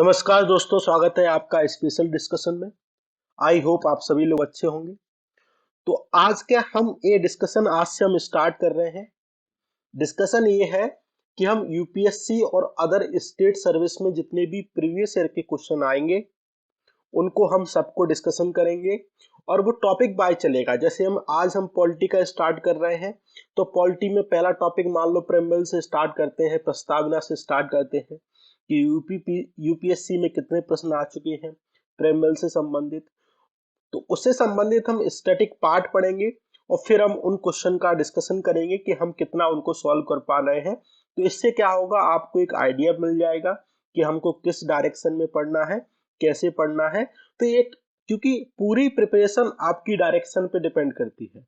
नमस्कार दोस्तों, स्वागत है आपका स्पेशल डिस्कशन में। आई होप आप सभी लोग अच्छे होंगे। तो आज के हम ये डिस्कशन आज से हम स्टार्ट कर रहे हैं। डिस्कशन ये है कि हम यूपीएससी और अदर स्टेट सर्विस में जितने भी प्रीवियस ईयर के क्वेश्चन आएंगे उनको हम सबको डिस्कशन करेंगे और वो टॉपिक बाय चलेगा। जैसे हम पॉलिटी का स्टार्ट कर रहे हैं, तो पॉलिटी में पहला टॉपिक मान लो प्रेम्बल से स्टार्ट करते हैं, प्रस्तावना से स्टार्ट करते हैं कि यूपीएससी में कितने प्रश्न आ चुके हैं प्रेम्बल से संबंधित। तो उससे संबंधित हम स्टैटिक पार्ट पढ़ेंगे और फिर हम उन क्वेश्चन का डिस्कशन करेंगे कि हम कितना उनको सॉल्व कर पा रहे हैं। तो इससे क्या होगा, आपको एक आइडिया मिल जाएगा कि हमको किस डायरेक्शन में पढ़ना है, कैसे पढ़ना है। तो ये क्योंकि पूरी प्रिपरेशन आपकी डायरेक्शन पे डिपेंड करती है।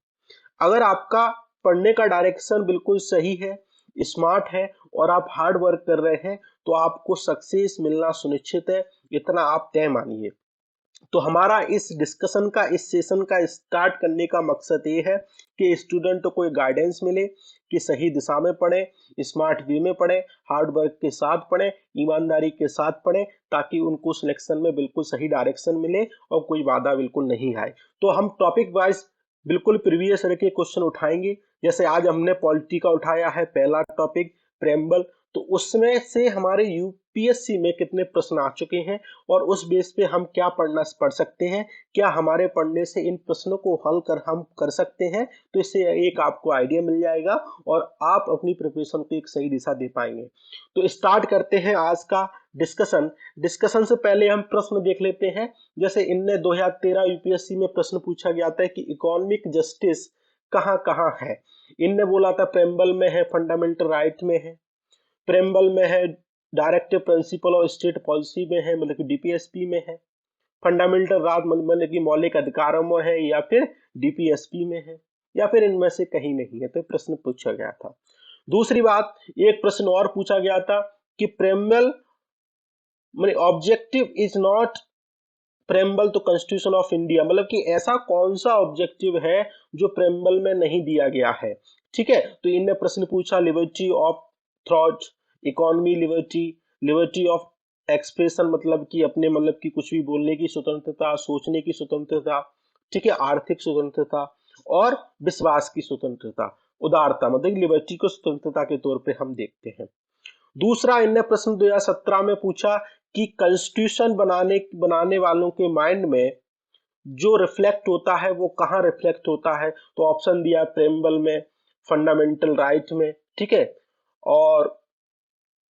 अगर आपका पढ़ने का डायरेक्शन बिल्कुल सही है, स्मार्ट है और आप हार्ड वर्क कर रहे हैं तो आपको सक्सेस मिलना सुनिश्चित है, इतना आप तय मानिए। तो हमारा इस डिस्कशन का, इस सेशन का स्टार्ट करने का मकसद ये है कि स्टूडेंट को एक गाइडेंस मिले कि सही दिशा में पढ़े, स्मार्ट वे में पढ़े, हार्ड वर्क के साथ पढ़े, ईमानदारी के साथ पढ़े, ताकि उनको सिलेक्शन में बिल्कुल सही डायरेक्शन मिले और कोई बाधा बिल्कुल नहीं आए। तो हम टॉपिक वाइज बिल्कुल प्रीवियस ईयर के क्वेश्चन उठाएंगे। जैसे आज हमने पॉलिटी का उठाया है पहला टॉपिक प्रेम्बल, तो उसमें से हमारे यूपीएससी में कितने प्रश्न आ चुके हैं और उस बेस पे हम क्या पढ़ सकते हैं, क्या हमारे पढ़ने से इन प्रश्नों को हल हम कर सकते हैं। तो इससे एक आपको आइडिया मिल जाएगा और आप अपनी प्रिपरेशन को एक सही दिशा दे पाएंगे। तो स्टार्ट करते हैं आज का डिस्कशन से पहले हम प्रश्न देख लेते हैं। जैसे इनने 2013 यूपीएससी में प्रश्न पूछा गया था कि इकोनॉमिक जस्टिस कहाँ कहाँ है। इनने बोला था प्रेम्बल में है, फंडामेंटल राइट में है, प्रेम्बल में है, डायरेक्टिव प्रिंसिपल और स्टेट पॉलिसी में है, मतलब कि डीपीएसपी में है, फंडामेंटल राइट मतलब कि मौलिक अधिकारों में है, या फिर डीपीएसपी में है, या फिर इनमें से कहीं नहीं है। तो प्रश्न पूछा गया था। दूसरी बात, एक प्रश्न और पूछा गया था कि प्रेम्बल मतलब ऑब्जेक्टिव इज नॉट प्रेम्बल तो कॉन्स्टिट्यूशन ऑफ इंडिया, मतलब कि ऐसा कौन सा ऑब्जेक्टिव है जो प्रेम्बल में नहीं दिया गया है। ठीक है, तो इनने प्रश्न पूछा liberty of thought, economy liberty, liberty of expression मतलब कि अपने मतलब कि कुछ भी बोलने की स्वतंत्रता, सोचने की स्वतंत्रता, ठीक है, आर्थिक स्वतंत्रता और विश्वास की स्वतंत्रता, उदारता, मतलब लिबर्टी को स्वतंत्रता के तौर पे हम देखते हैं। दूसरा इनने प्रश्न 2017 में पूछा कि कॉन्स्टिट्यूशन बनाने वालों के माइंड में जो रिफ्लेक्ट होता है वो कहाँ रिफ्लेक्ट होता है। तो ऑप्शन दिया प्रेम्बल में, फंडामेंटल राइट में, ठीक है, और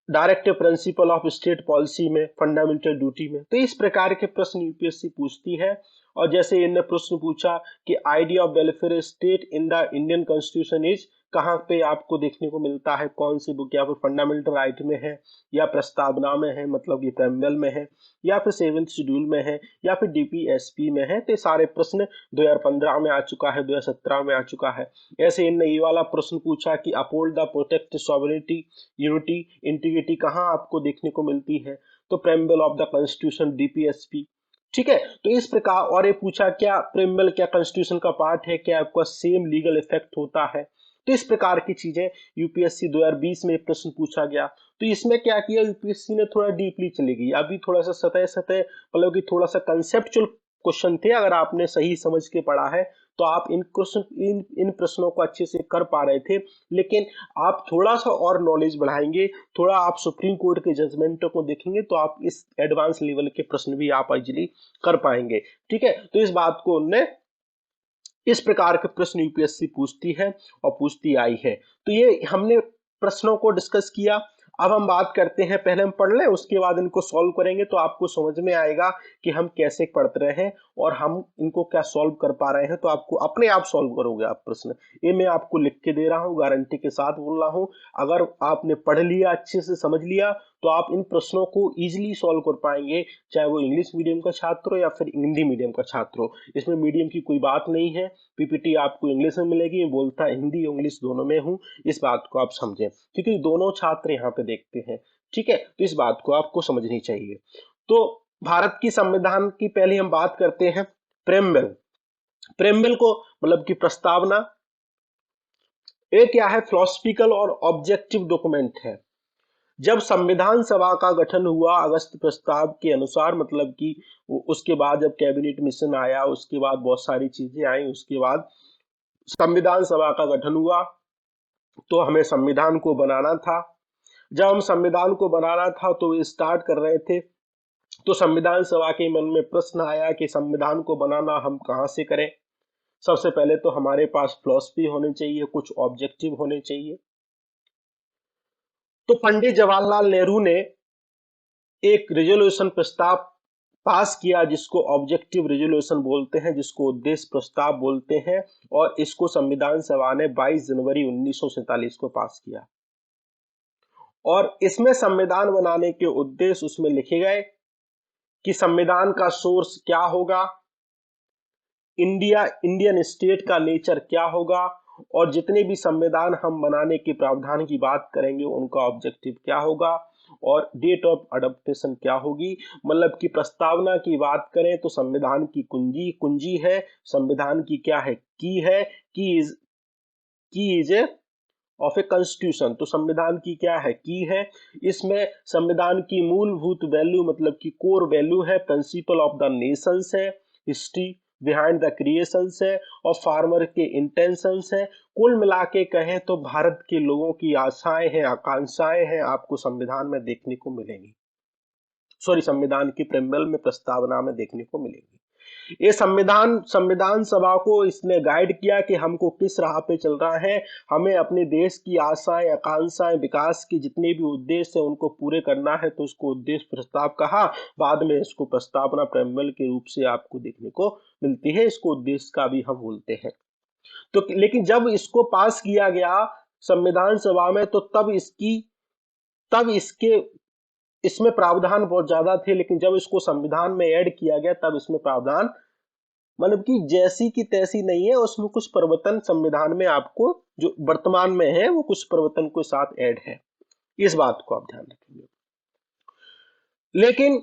directive principle of state policy में, फंडामेंटल ड्यूटी में। तो इस प्रकार के प्रश्न यूपीएससी पूछती है। और जैसे इनने प्रश्न पूछा कि idea of welfare state in the Indian constitution is, कहाँ पे आपको देखने को मिलता है, कौन सी बुक, या फिर फंडामेंटल राइट में है, या प्रस्तावना में है मतलब कि प्रेम्बल में है, या फिर 7th शेड्यूल में है, या फिर डीपीएसपी में है। तो सारे प्रश्न 2015 में आ चुका है, 2017 में आ चुका है। ऐसे इनने ये वाला प्रश्न पूछा कि uphold the protect sovereignty, unity, integrity कहाँ आपको देखने को मिलती है। तो preamble of the constitution, DPSP. ठीक है, तो इस प्रकार। और ये पूछा क्या प्रेम्बल क्या कॉन्स्टिट्यूशन का पार्ट है, क्या आपका सेम लीगल इफेक्ट होता है। तो इस प्रकार की चीजें यूपीएससी 2020 में प्रश्न पूछा गया। तो इसमें क्या किया यूपीएससी ने, थोड़ा डीपली चली गई। अभी थोड़ा सा सतह सतह मतलब कि थोड़ा सा कंसेप्चुअल क्वेश्चन थे। अगर आपने सही समझ के पढ़ा है तो आप इन प्रश्नों को अच्छे से कर पा रहे थे। लेकिन आप थोड़ा सा और नॉलेज बढ़ाएंगे, थोड़ा आप सुप्रीम कोर्ट के जजमेंटों को देखेंगे तो आप इस एडवांस लेवल के प्रश्न भी आप इजीली कर पाएंगे। ठीक है, तो इस बात को उनने, इस प्रकार के प्रश्न यूपीएससी पूछती है और पूछती आई है। तो ये हमने प्रश्नों को डिस्कस किया। अब हम बात करते हैं, पहले हम पढ़ लें उसके बाद इनको सॉल्व करेंगे तो आपको समझ में आएगा कि हम कैसे पढ़ रहे हैं और हम इनको क्या सॉल्व कर पा रहे हैं। तो आपको अपने आप सॉल्व करोगे आप प्रश्न। ये मैं आपको लिख के दे रहा हूँ, गारंटी के साथ बोल रहा हूँ। अगर आपने पढ़ लिया, अच्छे से समझ लिया, तो आप इन प्रश्नों को इजीली सॉल्व कर पाएंगे, चाहे वो इंग्लिश मीडियम का छात्र हो या फिर हिंदी मीडियम का छात्र हो। इसमें मीडियम की कोई बात नहीं है। पीपीटी आपको इंग्लिश में मिलेगी, बोलता हिंदी इंग्लिश दोनों में हूँ, इस बात को आप समझें, क्योंकि दोनों छात्र यहाँ पे देखते हैं। ठीक है, तो इस बात को आपको समझनी चाहिए। तो भारत की संविधान की पहले हम बात करते हैं प्रेम्बल। प्रेम्बल को मतलब की प्रस्तावना, ये क्या है, फिलोसफिकल और ऑब्जेक्टिव डॉक्यूमेंट है जब संविधान सभा का गठन हुआ अगस्त प्रस्ताव के अनुसार, मतलब कि उसके बाद जब कैबिनेट मिशन आया, उसके बाद बहुत सारी चीजें आई, उसके बाद संविधान सभा का गठन हुआ, तो हमें संविधान को बनाना था। जब हम संविधान को बनाना था तो स्टार्ट कर रहे थे, तो संविधान सभा के मन में प्रश्न आया कि संविधान को बनाना हम कहां से करें। सबसे पहले तो हमारे पास फिलॉसफी होनी चाहिए, कुछ ऑब्जेक्टिव होने चाहिए। तो पंडित जवाहरलाल नेहरू ने एक रेजोल्यूशन प्रस्ताव पास किया, जिसको ऑब्जेक्टिव रेजोल्यूशन बोलते हैं, जिसको उद्देश्य प्रस्ताव बोलते हैं, और इसको संविधान सभा ने 22 जनवरी 1947 को पास किया। और इसमें संविधान बनाने के उद्देश्य उसमें लिखे गए कि संविधान का सोर्स क्या होगा, इंडियन स्टेट का नेचर क्या होगा, और जितने भी संविधान हम बनाने के प्रावधान की बात करेंगे उनका ऑब्जेक्टिव क्या होगा, और डेट ऑफ अडॉप्टेशन क्या होगी। मतलब कि प्रस्तावना की बात करें तो संविधान की कुंजी है, संविधान की क्या है, की इज ऑफ ए कॉन्स्टिट्यूशन। तो संविधान की क्या है, की है। इसमें संविधान की मूलभूत वैल्यू, मतलब कि कोर वैल्यू है, प्रिंसिपल ऑफ द नेशंस है, हिस्ट्री बिहाइंड द क्रिएशंस है, और फार्मर के इंटेंशंस है। कुल मिला के कहें तो भारत के लोगों की आशाएं हैं, आकांक्षाएं हैं, आपको संविधान में देखने को मिलेंगी, संविधान की प्रेम्बल में, प्रस्तावना में देखने को मिलेगी। ये संविधान सभा को इसने गाइड किया कि हमको किस राह पे चल रहा है, हमें अपने देश की आशाएं, आकांक्षाएं, विकास के जितने भी उद्देश्य है उनको पूरे करना है, तो उसको उद्देश्य प्रस्ताव कहा। बाद में इसको प्रस्तावना प्रेम्बल के रूप से आपको देखने को मिलती है, इसको उद्देश्य का भी हम बोलते हैं। तो लेकिन जब इसको पास किया गया संविधान सभा में, तो तब इसमें प्रावधान बहुत ज्यादा थे, लेकिन जब इसको संविधान में ऐड किया गया तब इसमें प्रावधान मतलब कि जैसी की तैसी नहीं है, उसमें कुछ परिवर्तन संविधान में आपको जो वर्तमान में है वो कुछ परिवर्तन के साथ ऐड है। इस बात को आप ध्यान रखेंगे। लेकिन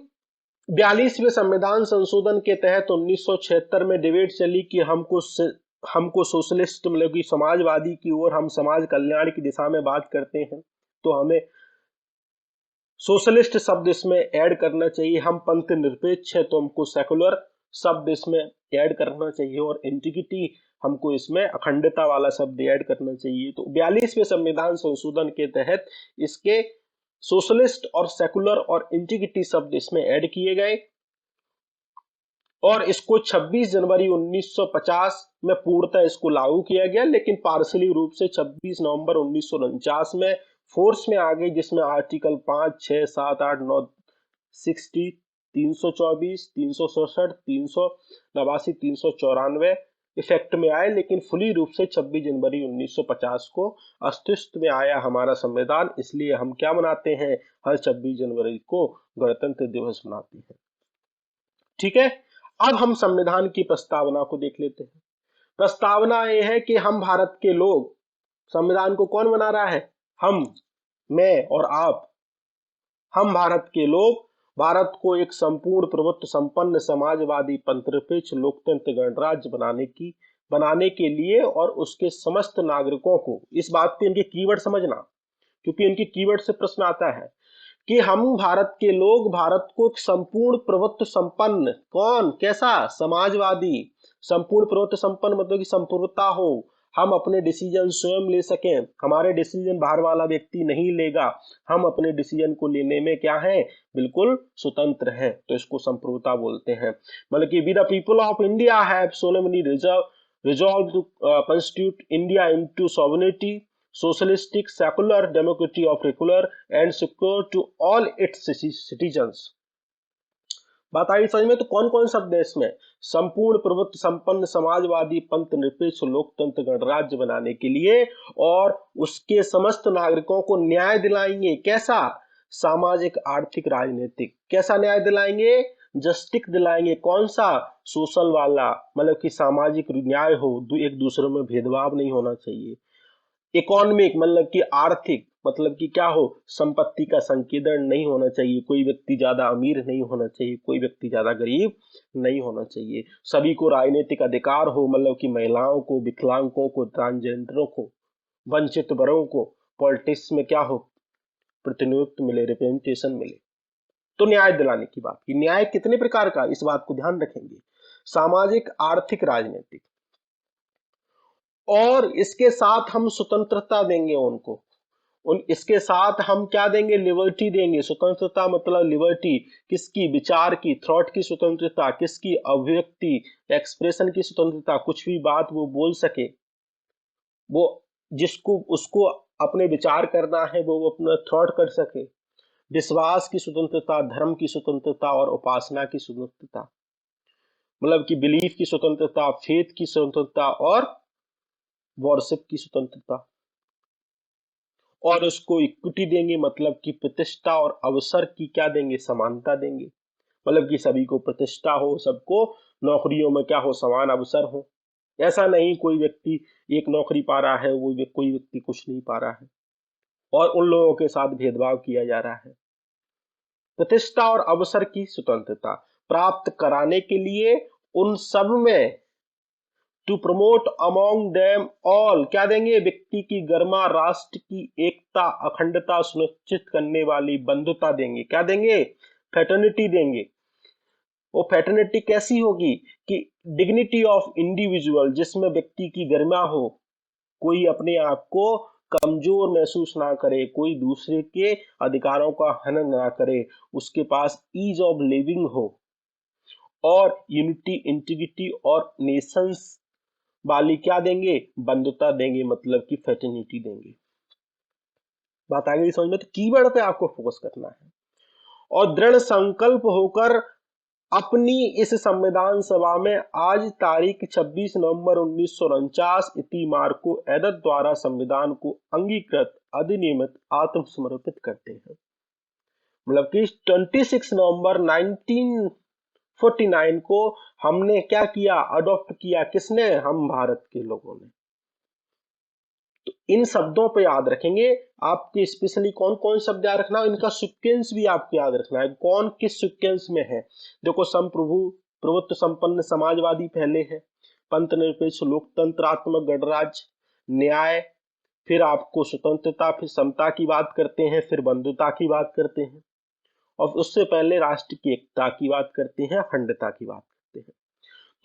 42वें संविधान संशोधन के तहत 1976 में डिबेट चली कि हमको सोशलिस्ट, मतलब कि समाजवादी की ओर, हम समाज कल्याण की दिशा में बात करते हैं, तो हमें सोशलिस्ट शब्द इसमें ऐड करना चाहिए। हम पंथ निरपेक्ष है तो हमको सेकुलर शब्द इसमें ऐड करना चाहिए, और इंटीग्रिटी, हमको इसमें अखंडता वाला शब्द ऐड करना चाहिए। तो 42वें संविधान संशोधन के तहत इसके सोशलिस्ट और सेकुलर और इंटीग्रिटी शब्द इसमें ऐड किए गए, और इसको 26 जनवरी 1950 में पूर्णतः इसको लागू किया गया, लेकिन पार्शली रूप से 26 नवंबर 1949 में फोर्स में आ गई, जिसमें आर्टिकल 5, 6, 7, 8, 9, 60, 324, 367, 389, 394 इफेक्ट में आए, लेकिन फुली रूप से 26 जनवरी 1950 को अस्तित्व में आया हमारा संविधान। इसलिए हम क्या मनाते हैं, हर 26 जनवरी को गणतंत्र दिवस मनाते हैं। ठीक है, अब हम संविधान की प्रस्तावना को देख लेते हैं। प्रस्तावना यह है कि हम भारत के लोग, संविधान को कौन बना रहा है, हम, मैं और आप, हम भारत के लोग भारत को एक संपूर्ण प्रभुत्व संपन्न समाजवादी पंथनिरपेक्ष लोकतंत्र गणराज्य बनाने के लिए, और उसके समस्त नागरिकों को, इस बात पे इनके कीवर्ड समझना, क्योंकि इनके कीवर्ड से प्रश्न आता है कि हम भारत के लोग भारत को एक संपूर्ण प्रभुत्व संपन्न, कौन, कैसा, समाजवादी, संपूर्ण प्रभुत्व संपन्न मतलब कि संपूर्णता हो, हम अपने डिसीजन स्वयं ले सकें, हमारे डिसीजन बाहर वाला व्यक्ति नहीं लेगा, हम अपने डिसीजन को लेने में क्या है, बिल्कुल स्वतंत्र है, तो इसको संपूर्णता बोलते हैं। मतलब कि we the people of India have solemnly resolved to constitute India into sovereignty, socialistic, secular, democratic of regular and secure to all its citizens। बात आई समझ में? तो कौन कौन शब्द है इसमें, संपूर्ण प्रभुत्व संपन्न समाजवादी पंथ निरपेक्ष लोकतंत्र गणराज्य बनाने के लिए, और उसके समस्त नागरिकों को न्याय दिलाएंगे, कैसा, सामाजिक, आर्थिक, राजनीतिक, कैसा न्याय दिलाएंगे, जस्टिस दिलाएंगे, कौन सा, सोशल वाला, मतलब कि सामाजिक न्याय हो, एक दूसरे में भेदभाव नहीं होना चाहिए। इकोनॉमिक मतलब कि आर्थिक, मतलब कि क्या हो, संपत्ति का संकेंद्रण नहीं होना चाहिए, कोई व्यक्ति ज्यादा अमीर नहीं होना चाहिए, कोई व्यक्ति ज्यादा गरीब नहीं होना चाहिए। सभी को राजनीतिक अधिकार हो, मतलब कि महिलाओं को, विकलांगों को, ट्रांसजेंडरों को, वंचित वर्गों को पॉलिटिक्स में क्या हो, प्रतिनिधित्व मिले, रिप्रेजेंटेशन मिले। तो न्याय दिलाने की बात की। न्याय कितने प्रकार का, इस बात को ध्यान रखेंगे, सामाजिक, आर्थिक, राजनीतिक। और इसके साथ हम स्वतंत्रता देंगे उनको, इसके साथ हम क्या देंगे, लिबर्टी देंगे। स्वतंत्रता मतलब लिबर्टी, किसकी, विचार की, थॉट की स्वतंत्रता, किसकी, अभिव्यक्ति, एक्सप्रेशन की स्वतंत्रता, कुछ भी बात वो बोल सके, वो जिसको उसको अपने विचार करना है वो अपना थॉट कर सके। विश्वास की स्वतंत्रता, धर्म की स्वतंत्रता और उपासना की स्वतंत्रता, मतलब कि बिलीफ की स्वतंत्रता, फेथ की स्वतंत्रता और वर्शिप की स्वतंत्रता। और उसको इक्विटी देंगे, मतलब कि प्रतिष्ठा और अवसर की क्या देंगे, समानता देंगे। मतलब कि सभी को प्रतिष्ठा हो, सबको नौकरियों में क्या हो, समान अवसर हो। ऐसा नहीं कोई व्यक्ति एक नौकरी पा रहा है, वो कोई व्यक्ति कुछ नहीं पा रहा है, और उन लोगों के साथ भेदभाव किया जा रहा है। प्रतिष्ठा और अवसर की स्वतंत्रता प्राप्त कराने के लिए उन सब में to promote among them all क्या देंगे, व्यक्ति की गरिमा, राष्ट्र की एकता, अखंडता सुनिश्चित करने वाली बंधुता देंगे। क्या देंगे, फ्रेटर्निटी देंगे। वो फ्रेटर्निटी कैसी होगी कि डिग्निटी ऑफ इंडिविजुअल, जिसमें व्यक्ति की गरिमा हो, कोई अपने आप को कमजोर महसूस ना करे, कोई दूसरे के अधिकारों का हनन ना करे, उसके पास ईज ऑफ लिविंग हो, और यूनिटी, इंटीग्रिटी और नेशंस वाली क्या देंगे, बंधुता देंगे, मतलब कि फ्रेटर्निटी देंगे। बात आ गई समझ में? तो कीवर्ड पे आपको फोकस करना है और दृढ़ संकल्प होकर अपनी इस संविधान सभा में आज तारीख 26 नवंबर 1949 इति मार्को एडत द्वारा संविधान को अंगीकृत, अधिनियमित, आत्मसमर्पित करते हैं। मतलब कि 26 नवंबर 1949 को हमने क्या किया, अडॉप्ट किया। किसने, हम भारत के लोगों ने। तो इन शब्दों पे याद रखेंगे आपके, स्पेशली कौन कौन शब्द याद रखना, इनका सीक्वेंस भी आपको याद रखना है, कौन किस सीक्वेंस में है। देखो, संप्रभु, प्रभुत्व संपन्न समाजवादी पहले है, पंथ निरपेक्ष लोकतंत्रात्मक गणराज्य, न्याय, फिर आपको स्वतंत्रता, फिर समता की बात करते हैं, फिर बंधुता की बात करते हैं, और उससे पहले राष्ट्र की एकता की बात करते हैं, अखंडता की बात करते हैं।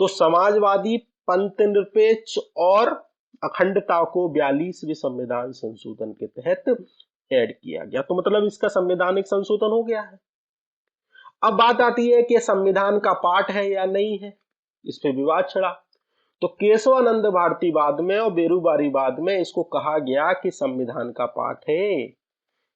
तो समाजवादी, पंथ निरपेक्ष और अखंडता को 42वें संविधान संशोधन के तहत ऐड किया गया। तो मतलब इसका संवैधानिक संशोधन हो गया है। अब बात आती है कि संविधान का पार्ट है या नहीं है, इस पे विवाद छिड़ा। तो केशवानंद भारती बाद में और बेरूबारी बाद में इसको कहा गया कि संविधान का पार्ट है,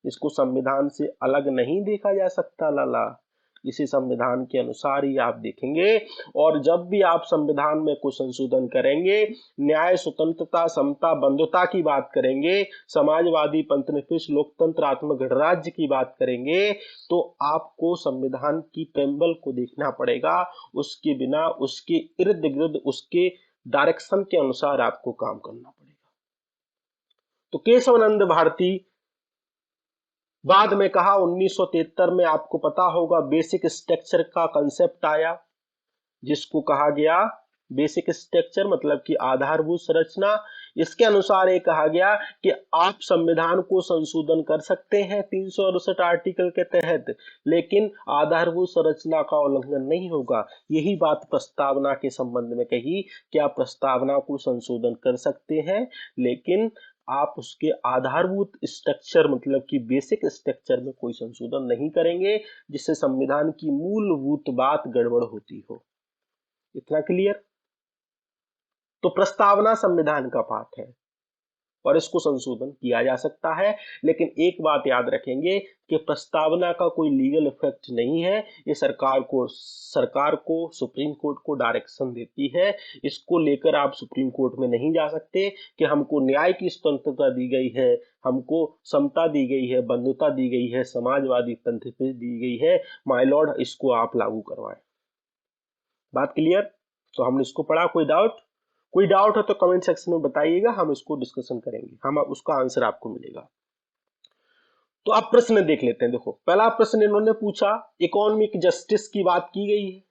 इसको संविधान से अलग नहीं देखा जा सकता लाला, इसी संविधान के अनुसार ही आप देखेंगे। और जब भी आप संविधान में कुछ संशोधन करेंगे, न्याय, स्वतंत्रता, समता, बंधुता की बात करेंगे, समाजवादी, पंथनिरपेक्ष लोकतंत्रात्मक गणराज्य की बात करेंगे, तो आपको संविधान की प्रेम्बल को देखना पड़ेगा। उसके बिना, उसके इर्द गिर्द, उसके डायरेक्शन के अनुसार आपको काम करना पड़ेगा। तो केशवानंद भारती बाद में कहा 1973 में, आपको पता होगा, बेसिक स्ट्रक्चर का कंसेप्ट आया, जिसको कहा गया बेसिक स्ट्रक्चर, मतलब कि आधारभूत संरचना। इसके अनुसार ये कहा गया कि आप संविधान को संशोधन कर सकते हैं 368 आर्टिकल के तहत, लेकिन आधारभूत संरचना का उल्लंघन नहीं होगा। यही बात प्रस्तावना के संबंध में कही कि आप प्रस्तावना को संशोधन कर सकते हैं, लेकिन आप उसके आधारभूत स्ट्रक्चर, मतलब कि बेसिक स्ट्रक्चर में कोई संशोधन नहीं करेंगे, जिससे संविधान की मूलभूत बात गड़बड़ होती हो। इतना क्लियर? तो प्रस्तावना संविधान का पार्ट है और इसको संशोधन किया जा सकता है, लेकिन एक बात याद रखेंगे कि प्रस्तावना का कोई लीगल इफेक्ट नहीं है। ये सरकार को सुप्रीम कोर्ट को डायरेक्शन देती है। इसको लेकर आप सुप्रीम कोर्ट में नहीं जा सकते कि हमको न्याय की स्वतंत्रता दी गई है, हमको समता दी गई है, बंधुता दी गई है, समाजवादी पंथ पे दी गई है, माय लॉर्ड, इसको आप लागू करवाएं। बात क्लियर? तो हमने इसको पढ़ा। कोई डाउट हो तो कमेंट सेक्शन में बताइएगा, हम इसको डिस्कशन करेंगे, हम उसका आंसर आपको मिलेगा। तो अब प्रश्न देख लेते हैं। देखो, पहला प्रश्न इन्होंने पूछा, इकोनॉमिक जस्टिस की बात की गई है।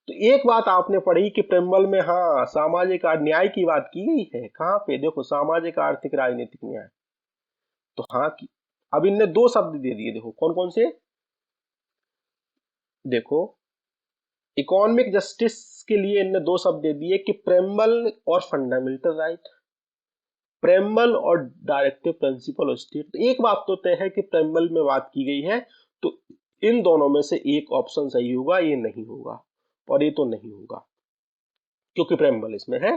तो एक बात आपने पढ़ी कि प्रेम्बल में, हाँ, सामाजिक न्याय की बात की गई है। कहां पे? देखो, सामाजिक, आर्थिक, राजनीतिक न्याय। तो हाँ, अब इनने दो शब्द दे दिए, देखो कौन कौन से, देखो इकोनॉमिक जस्टिस के लिए इनने दो शब्द दे दिए कि प्रेम्बल और फंडामेंटल राइट, प्रेम्बल और डायरेक्टिव प्रिंसिपल ऑफ स्टेट। तो एक बात तो तय है कि प्रेम्बल में बात की गई है, तो इन दोनों में से एक ऑप्शन सही होगा, ये नहीं होगा, और ये तो नहीं होगा क्योंकि प्रेम्बल इसमें है।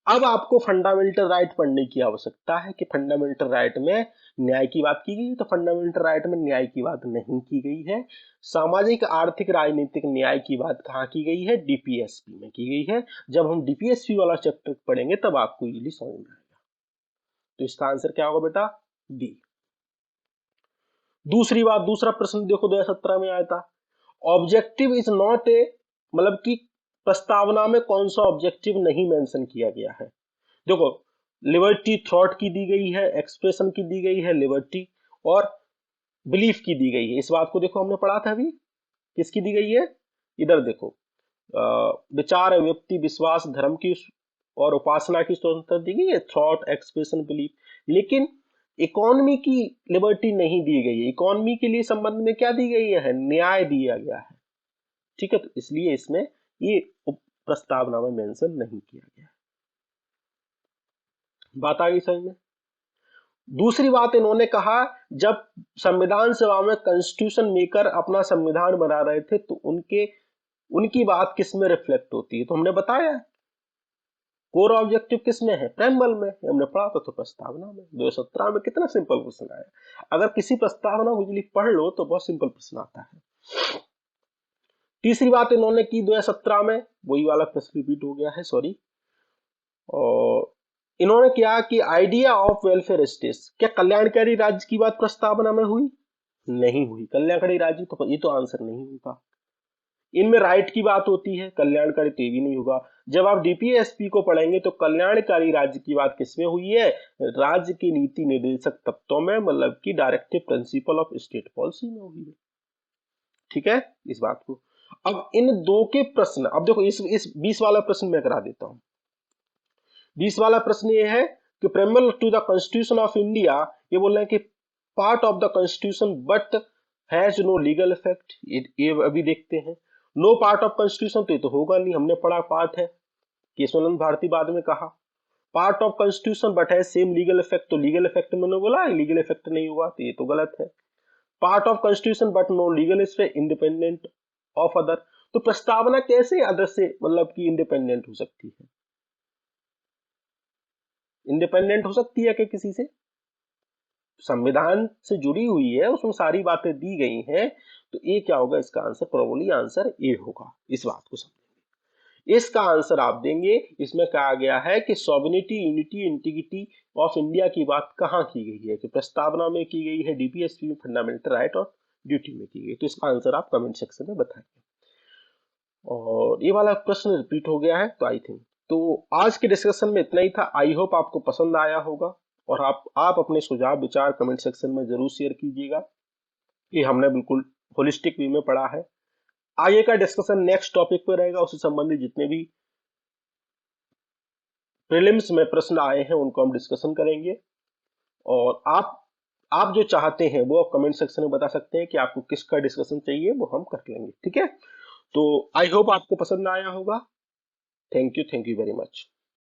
अब आपको फंडामेंटल राइट पढ़ने की आवश्यकता है कि फंडामेंटल राइट में न्याय की बात की गई है, तो फंडामेंटल राइट में न्याय की बात नहीं की गई है। सामाजिक आर्थिक राजनीतिक न्याय की बात कहाँ की गई है, डीपीएसपी में की गई है। जब हम डीपीएसपी वाला चैप्टर पढ़ेंगे तब आपको इजीली समझ में आएगा। तो इसका आंसर क्या होगा बेटा, डी। दूसरी बात, दूसरा प्रश्न देखो 2017 में आया था, ऑब्जेक्टिव इज नॉट ए, मतलब कि प्रस्तावना में कौन सा ऑब्जेक्टिव नहीं मेंशन किया गया है। देखो लिबर्टी थॉट की दी गई है, एक्सप्रेशन की दी गई है लिबर्टी, और बिलीफ की दी गई है। इस बात को देखो हमने पढ़ा था अभी, किसकी दी गई है, इधर देखो विचार अभिव्यक्ति विश्वास धर्म की और उपासना की स्वतंत्रता दी गई है, थॉट एक्सप्रेशन बिलीफ। लेकिन इकोनॉमी की लिबर्टी नहीं दी गई है। इकोनॉमी के लिए संबंध में क्या दी गई है, न्याय दिया गया है, ठीक है। तो इसलिए इसमें ये प्रस्तावना में मेंशन नहीं किया गया। बात आ गई समझ में। दूसरी बात इन्होंने कहा, जब संविधान सभा में कॉन्स्टिट्यूशन मेकर अपना संविधान बना रहे थे तो उनकी बात किस में रिफ्लेक्ट होती है, तो हमने बताया कोर ऑब्जेक्टिव किस में है, प्रेम्बल में, हमने पढ़ा था। तो प्रस्तावना में 2017 में कितना सिंपल क्वेश्चन आया। अगर किसी प्रस्तावना को इजीली पढ़ लो तो बहुत सिंपल प्रश्न आता है। तीसरी बात इन्होंने की 2017 में, वही वाला प्रश्न रिपीट हो गया है, सॉरी। और इन्होंने क्या कि आइडिया ऑफ वेलफेयर स्टेट, क्या कल्याणकारी राज्य की बात प्रस्तावना में हुई, नहीं हुई। कल्याणकारी राज्य तो ये तो आंसर नहीं होगा। इनमें राइट की बात होती है, कल्याणकारी तो भी नहीं होगा। जब आप डीपीएसपी को पढ़ेंगे तो कल्याणकारी राज्य की बात किसमें हुई है, राज्य की नीति निर्देशक तत्वों में, मतलब कि directive principle of state policy में हुई है, ठीक है। इस बात को अब इन दो के प्रश्न, अब देखो इस 20 वाला प्रश्न मैं करा देता हूं। 20 वाला प्रश्न ये है कि preamble to the constitution of India, ये बोल रहे हैं कि part of the constitution but has no legal effect, ये अभी देखते हैं। नो पार्ट ऑफ कॉन्स्टिट्यूशन, तो ये तो होगा नहीं, हमने पढ़ा पार्ट है, केशवानंद भारती बाद में कहा। पार्ट ऑफ कॉन्स्टिट्यूशन बट है सेम लीगल इफेक्ट, तो लीगल इफेक्ट मैंने बोला लीगल इफेक्ट नहीं हुआ, तो ये तो गलत है। Part of constitution but no legal effect independent of other, तो प्रस्तावना कैसे अदर से मतलब कि इंडिपेंडेंट हो सकती है, इंडिपेंडेंट हो सकती है क्या किसी से, संविधान से जुड़ी हुई है, उसमें सारी बातें दी गई हैं। तो ये क्या होगा, इसका आंसर प्रोबेबली आंसर ए होगा। इस बात को समझेंगे, इसका आंसर आप देंगे। इसमें कहा गया है कि sovereignty unity integrity of India की बात कहाँ की गई है, कि प्रस्तावना में की गई है, डीपीएसपी में फंडामेंटल राइट और ड्यूटी में की गई। तो इसका आंसर आप कमेंट सेक्शन में बताएंगे। और ये वाला प्रश्न रिपीट हो गया है, तो आई थिंक तो आज के डिस्कशन में इतना ही था। आई होप आपको पसंद आया होगा, और आप अपने सुझाव विचार कमेंट सेक्शन में जरूर शेयर कीजिएगा। ये हमने बिल्कुल होलिस्टिक वे में पढ़ा है। आगे का डिस्कशन नेक्स्ट टॉपिक पर रहेगा, उससे संबंधित जितने भी प्रीलिम्स में प्रश्न आए हैं उनको हम डिस्कशन करेंगे। और आप जो चाहते हैं वो आप कमेंट सेक्शन में बता सकते हैं कि आपको किसका डिस्कशन चाहिए, वो हम कर लेंगे, ठीक है। तो आई होप आपको पसंद आया होगा। Thank you very much.